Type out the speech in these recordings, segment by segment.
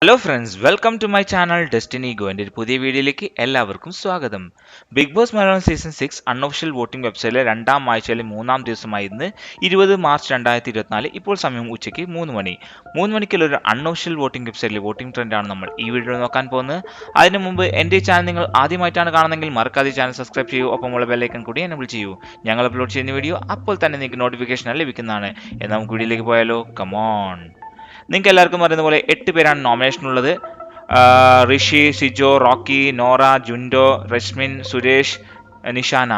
Hello friends, welcome to my channel destiny go. എൻ്റെ ഒരു പുതിയ വീഡിയോയിലേക്ക് എല്ലാവർക്കും സ്വാഗതം. Big boss Malayalam season 6 unofficial voting വെബ്സൈറ്റിലെ രണ്ടാം ആഴ്ചയിലെ മൂന്നാം ദിവസമായി ഇന്ന് 20 മാർച്ച് 2024. ഇപ്പോൾ സമയം ഉച്ചയ്ക്ക് 3 മണി. 3 മണിക്കുള്ള ഒരു അൺഒഫീഷ്യൽ വോട്ടിംഗ് വെബ്സൈറ്റിലെ വോട്ടിംഗ് ട്രെൻഡാണ് നമ്മൾ ഈ വീഡിയോയിൽ നോക്കാൻ പോകുന്നത്. അതിന് മുമ്പ് എൻ്റെ ചാനൽ നിങ്ങൾ ആദ്യമായിട്ടാണ് കാണുന്നതെങ്കിൽ മറക്കാതെ ചാനൽ സബ്സ്ക്രൈബ് ചെയ്യൂ, ഒപ്പമുള്ള ബെല്ലൈക്കൺ കൂടി എനേബിൾ ചെയ്യൂ. ഞങ്ങൾ അപ്ലോഡ് ചെയ്യുന്ന വീഡിയോ അപ്പോൾ തന്നെ നിങ്ങൾക്ക് നോട്ടിഫിക്കേഷൻ ലഭിക്കുന്നതാണ്. എന്നാൽ നമുക്ക് വീഡിയോയിലേക്ക് പോയാലോ? കമോൺ. നിങ്ങൾക്ക് എല്ലാവർക്കും അറിയുന്ന പോലെ 8 പേരാണ് നോമിനേഷൻ ഉള്ളത്. ഋഷി, സിജോ, റോക്കി, നോറ, ജുൻഡോ, രശ്മിൻ, സുരേഷ്, നിഷാന.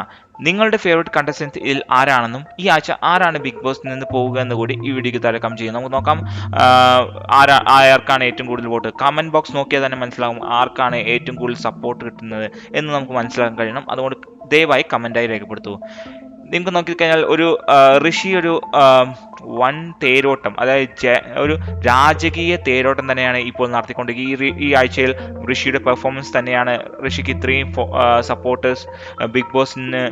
നിങ്ങളുടെ ഫേവറേറ്റ് കണ്ടസ്റ്റൻസ് ഇതിൽ ആരാണെന്നും ഈ ആഴ്ച ആരാണ് ബിഗ് ബോസിൽ നിന്ന് പോവുക എന്ന് കൂടി ഈ വീഡിയോക്ക് താഴെ കമന്റ് ചെയ്യും. നമുക്ക് നോക്കാം ആർക്കാണ് ഏറ്റവും കൂടുതൽ വോട്ട്. കമന്റ് ബോക്സ് നോക്കിയാൽ തന്നെ മനസ്സിലാവും ആർക്കാണ് ഏറ്റവും കൂടുതൽ സപ്പോർട്ട് കിട്ടുന്നത് എന്ന് നമുക്ക് മനസ്സിലാക്കാൻ കഴിയണം. അതുകൊണ്ട് ദയവായി കമന്റായി രേഖപ്പെടുത്തൂ. നിങ്ങൾക്ക് നോക്കിക്കഴിഞ്ഞാൽ ഒരു ഋഷി ഒരു വൺ തേരോട്ടം, അതായത് ഒരു രാജകീയ തേരോട്ടം തന്നെയാണ് ഇപ്പോൾ നടത്തിക്കൊണ്ടിരിക്കുന്നത്. ഈ ആഴ്ചയിൽ ഋഷിയുടെ പെർഫോമൻസ് തന്നെയാണ് ഋഷിക്ക് ഇത്രയും സപ്പോർട്ടേഴ്സ് ബിഗ് ബോസിന്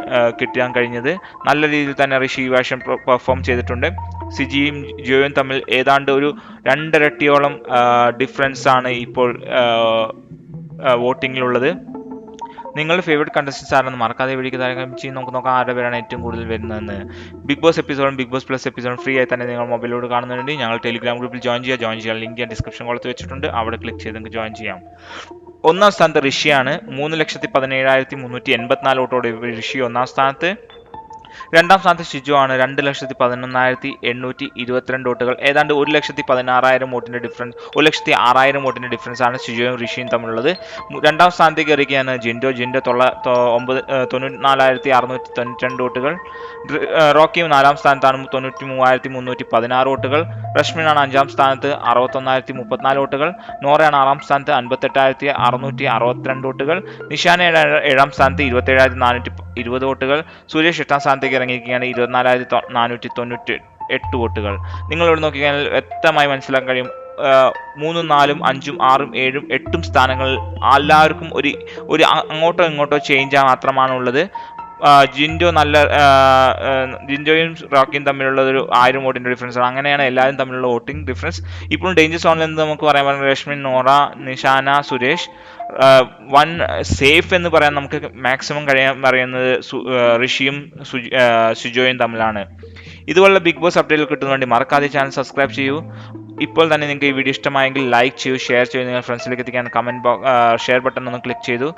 കിട്ടാൻ കഴിഞ്ഞത്. നല്ല രീതിയിൽ തന്നെ ഋഷി ഈ വർഷം പെർഫോം ചെയ്തിട്ടുണ്ട്. സിജിയും ജിയോയും തമ്മിൽ ഏതാണ്ട് ഒരു 2 ഇരട്ടിയോളം ഡിഫറൻസ് ആണ് ഇപ്പോൾ വോട്ടിങ്ങിലുള്ളത്. നിങ്ങളുടെ ഫേവറേറ്റ് കണ്ടസ്റ്റൻസ് ആണെന്ന് മറക്കാതെ വീഡിയോക്ക് താഴെ ചെയ്യും. നമുക്ക് നോക്കാം ആരുടെ പേരാണ് ഏറ്റവും കൂടുതൽ വരുന്നതെന്ന്. ബിഗ് ബോസ് എപ്പിസോഡും ബിഗ് ബോസ് പ്ലസ് എപ്പിസോഡും ഫ്രീ ആയി തന്നെ നിങ്ങൾ മൊബൈലിലൂടെ കാണുന്നുണ്ട്. ഞങ്ങൾ ടെലിഗ്രാം ഗ്രൂപ്പിൽ ജോയിൻ ചെയ്യാൻ ലിങ്ക് ഞാൻ ഡിസ്ക്രിപ്ഷൻ കൊടുത്ത് വെച്ചിട്ടുണ്ട്. അവിടെ ക്ലിക്ക് ചെയ്ത് നിങ്ങൾക്ക് ജോയിൻ ചെയ്യാം. ഒന്നാം സ്ഥാനത്ത് ഋഷിയാണ്. 3,17,384 വോട്ടോടെ ഋഷി ഒന്നാം സ്ഥാനത്ത്. രണ്ടാം സ്ഥാനത്ത് ഷിജു ആണ്. 2,11,822 വോട്ടുകൾ. ഏതാണ്ട് 1,16,000 വോട്ടിന്റെ ഡിഫറൻസ്, 1,06,000 വോട്ടിന്റെ ഡിഫറൻസ് ആണ് ഷിജുവും ഋഷിയും തമ്മിലുള്ളത്. രണ്ടാം സ്ഥാനത്തേക്ക് ഇറങ്ങിയാണ് ജിൻഡോ 94,692 വോട്ടുകൾ. റോക്കിയും 4-ാം സ്ഥാനത്താണ് 93,316 വോട്ടുകൾ. രശ്മിനാണ് 5-ാം സ്ഥാനത്ത് 61,034 വോട്ടുകൾ. നോറയാണ് 6-ാം സ്ഥാനത്ത് 58,662 വോട്ടുകൾ. നിഷാനയുടെ 7-ാം സ്ഥാനത്ത് 27,420 വോട്ടുകൾ. സുരേഷ് 8-ാം സ്ഥാനത്തേക്ക് ഇറങ്ങിയിരിക്കുകയാണ് 24,498 വോട്ടുകൾ. നിങ്ങളിവിടെ നോക്കിക്കഴിഞ്ഞാൽ വ്യക്തമായി മനസ്സിലാക്കാൻ കഴിയും 3, 4, 5, 6, 7, 8 സ്ഥാനങ്ങൾ എല്ലാവർക്കും ഒരു അങ്ങോട്ടോ ഇങ്ങോട്ടോ ചേഞ്ച് മാത്രമാണ് ഉള്ളത്. ജിൻഡോയും റോക്കിയും തമ്മിലുള്ള ഒരു 1000 വോട്ടിന്റെ ഡിഫറൻസ് ആണ്. അങ്ങനെയാണ് എല്ലാവരും തമ്മിലുള്ള വോട്ടിംഗ് ഡിഫറൻസ്. ഇപ്പോഴും ഡേഞ്ചർ സോണിൽ നിന്ന് നമുക്ക് പറയാൻ രശ്മിൻ, നോറ, നിഷാന, സുരേഷ്. വൺ സേഫ് എന്ന് പറയാൻ നമുക്ക് മാക്സിമം പറയുന്നത് ഋഷിയും സുജോയും തമ്മിലാണ്. ഇതുപോലുള്ള ബിഗ് ബോസ് അപ്ഡേറ്റുകൾ കിട്ടുന്നതിന് വേണ്ടി മറക്കാതെ ചാനൽ സബ്സ്ക്രൈബ് ചെയ്യൂ. ഇപ്പോൾ തന്നെ നിങ്ങൾക്ക് ഈ വീഡിയോ ഇഷ്ടമായെങ്കിൽ ലൈക്ക് ചെയ്യൂ, ഷെയർ ചെയ്യൂ. നിങ്ങൾ ഫ്രണ്ട്സിലേക്ക് എത്തിക്കാൻ കമന്റ് ഷെയർ ബട്ടൺ ഒന്ന് ക്ലിക്ക് ചെയ്തു.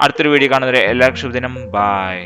അടുത്തൊരു വീഡിയോ കാണുന്നവരെ എല്ലാവർക്കും ശുഭദിനം. ബൈ.